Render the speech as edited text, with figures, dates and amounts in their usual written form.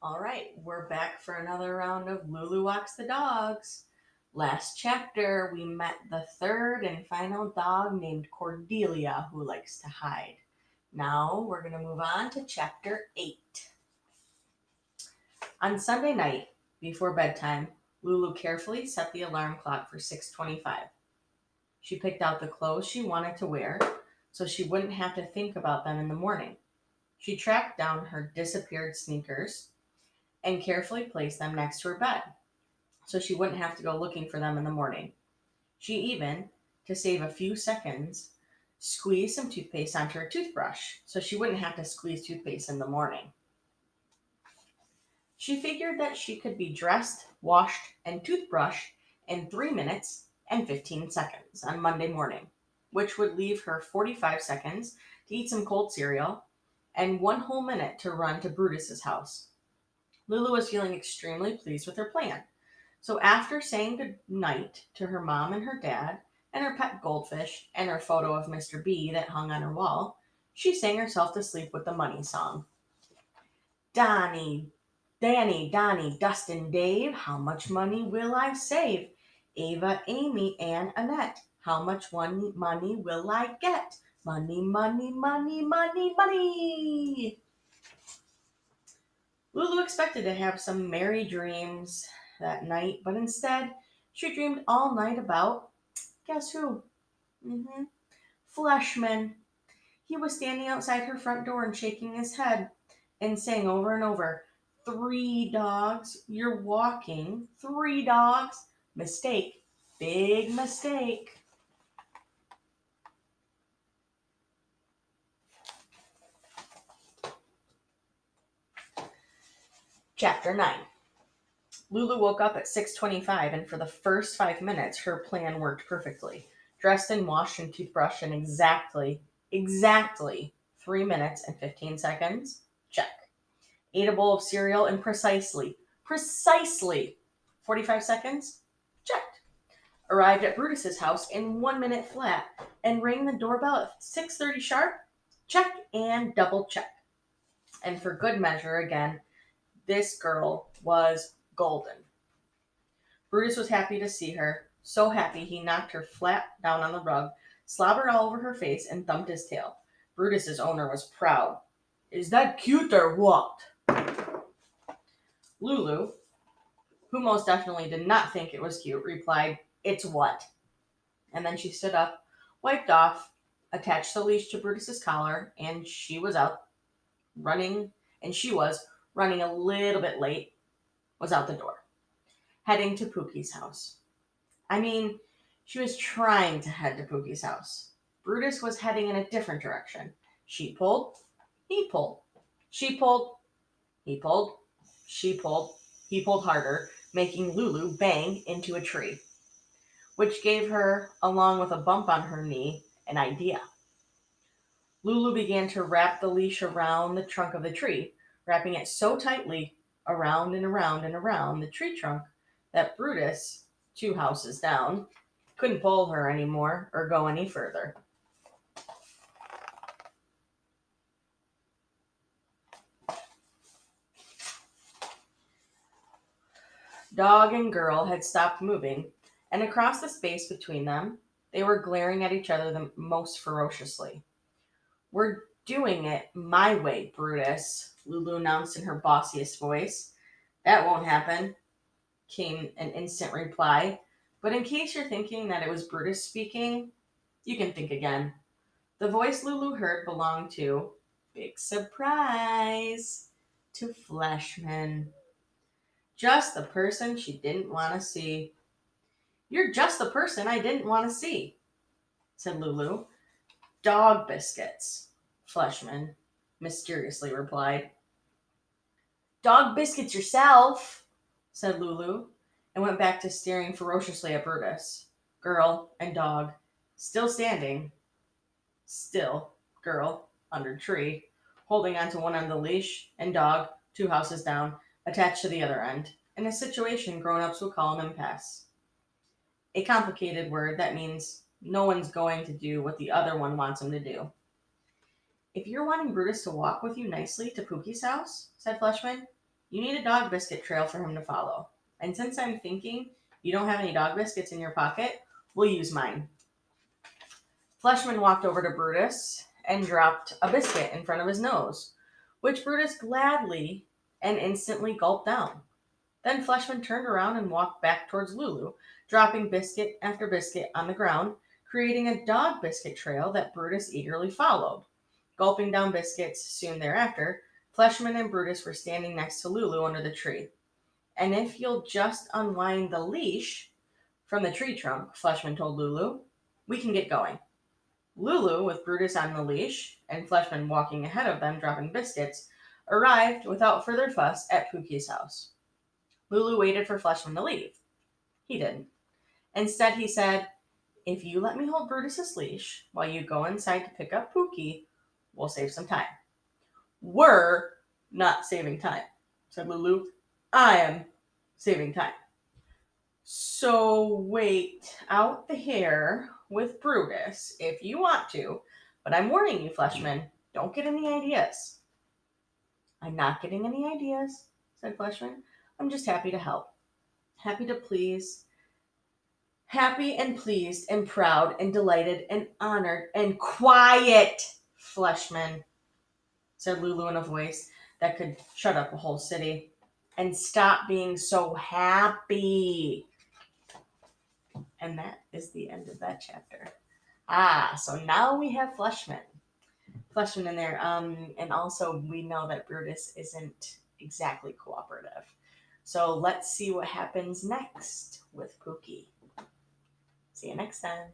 All right, we're back for another round of Lulu Walks the Dogs. Last chapter, we met the third and final dog named Cordelia who likes to hide. Now we're going to move on to chapter 8. On Sunday night, before bedtime, Lulu carefully set the alarm clock for 6:25. She picked out the clothes she wanted to wear so she wouldn't have to think about them in the morning. She tracked down her disappeared sneakers and carefully placed them next to her bed so she wouldn't have to go looking for them in the morning. She even, to save a few seconds, squeezed some toothpaste onto her toothbrush so she wouldn't have to squeeze toothpaste in the morning. She figured that she could be dressed, washed, and toothbrushed in 3 minutes and 15 seconds on Monday morning, which would leave her 45 seconds to eat some cold cereal and 1 whole minute to run to Brutus's house. Lulu was feeling extremely pleased with her plan. So after saying good night to her mom and her dad, and her pet goldfish, and her photo of Mr. B that hung on her wall, she sang herself to sleep with the money song. Donnie, Danny, Donnie, Dustin, Dave, how much money will I save? Ava, Amy, and Annette, how much money will I get? Money, money, money, money, money. Lulu expected to have some merry dreams that night, but instead, she dreamed all night about, guess who? Mm-hmm. Fleshman. He was standing outside her front door and shaking his head and saying over and over, "Three dogs, you're walking. Three dogs. Mistake. Big mistake." Chapter 9. Lulu woke up at 6:25 and for the first 5 minutes her plan worked perfectly. Dressed and washed and toothbrushed in exactly 3 minutes and 15 seconds. Check. Ate a bowl of cereal in precisely 45 seconds. Checked. Arrived at Brutus's house in 1 minute flat and rang the doorbell at 6:30 sharp. Check and double check. And for good measure again, this girl was golden. Brutus was happy to see her, so happy he knocked her flat down on the rug, slobbered all over her face, and thumped his tail. Brutus's owner was proud. "Is that cute or what?" Lulu, who most definitely did not think it was cute, replied, "It's what?" And then she stood up, wiped off, attached the leash to Brutus's collar, and running, she was running a little bit late, was out the door, heading to Pookie's house. I mean, she was trying to head to Pookie's house. Brutus was heading in a different direction. She pulled, he pulled. She pulled, he pulled, she pulled, he pulled harder, making Lulu bang into a tree, which gave her, along with a bump on her knee, an idea. Lulu began to wrap the leash around the trunk of the tree, wrapping it so tightly around and around and around the tree trunk that Brutus, 2 houses down, couldn't pull her anymore or go any further. Dog and girl had stopped moving, and across the space between them, they were glaring at each other the most ferociously. "We're doing it my way, Brutus," Lulu announced in her bossiest voice. "That won't happen," came an instant reply. But in case you're thinking that it was Brutus speaking, you can think again. The voice Lulu heard belonged to, big surprise, to Fleshman. Just the person she didn't want to see. "You're just the person I didn't want to see," said Lulu. "Dog biscuits," Fleshman mysteriously replied. "Dog biscuits yourself," said Lulu, and went back to staring ferociously at Brutus. Girl and dog, still standing, still, girl, under tree, holding onto one end of the leash, and dog, 2 houses down, attached to the other end, in a situation grown-ups would call an impasse. A complicated word that means no one's going to do what the other one wants him to do. "If you're wanting Brutus to walk with you nicely to Pookie's house," said Fleshman, You need a dog biscuit trail for him to follow. And since I'm thinking you don't have any dog biscuits in your pocket, we'll use mine. Fleshman walked over to Brutus and dropped a biscuit in front of his nose, which Brutus gladly and instantly gulped down. Then Fleshman turned around and walked back towards Lulu, dropping biscuit after biscuit on the ground, creating a dog biscuit trail that Brutus eagerly followed. Gulping down biscuits soon thereafter, Fleshman and Brutus were standing next to Lulu under the tree. And if you'll just unwind the leash from the tree trunk, Fleshman told Lulu, we can get going. Lulu, with Brutus on the leash and Fleshman walking ahead of them dropping biscuits, arrived without further fuss at Pookie's house. Lulu waited for Fleshman to leave. He didn't. Instead, he said, if you let me hold Brutus's leash while you go inside to pick up Pookie, we'll save some time. We're not saving time, said Lulu. I am saving time. So wait out the hair with Brutus if you want to, but I'm warning you, Fleshman, don't get any ideas. I'm not getting any ideas, said Fleshman. I'm just happy to help. Happy to please. Happy and pleased and proud and delighted and honored and quiet, Fleshman, said Lulu in a voice that could shut up a whole city. And stop being so happy. And that is the end of that chapter. So now we have Fleshman. Fleshman in there. And also we know that Brutus isn't exactly cooperative. So let's see what happens next with Pookie. See you next time.